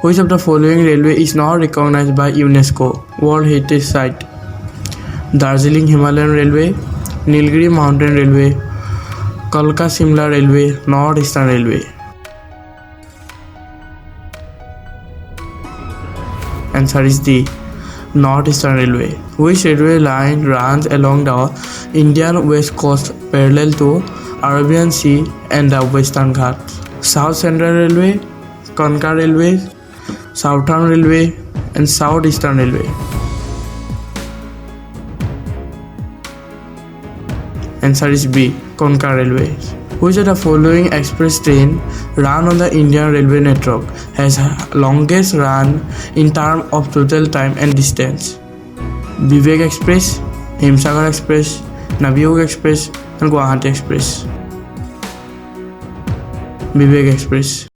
Which of the following railway is not recognized by UNESCO World Heritage Site? Darjeeling Himalayan Railway, Nilgiri Mountain Railway, Kalka Simla Railway, North Eastern Railway. Answer is D. North Eastern Railway. Which railway line runs along the Indian west coast parallel to Arabian Sea and the Western Ghats? South Central Railway, Konkan Railway, Southern Railway, and South Eastern Railway. Answer is B. Konkan Railway. Which of the following express train run on the Indian railway network has longest run in terms of total time and distance? Vivek Express, Himsagar Express, Navayog Express, and Guwahati Express. Vivek Express.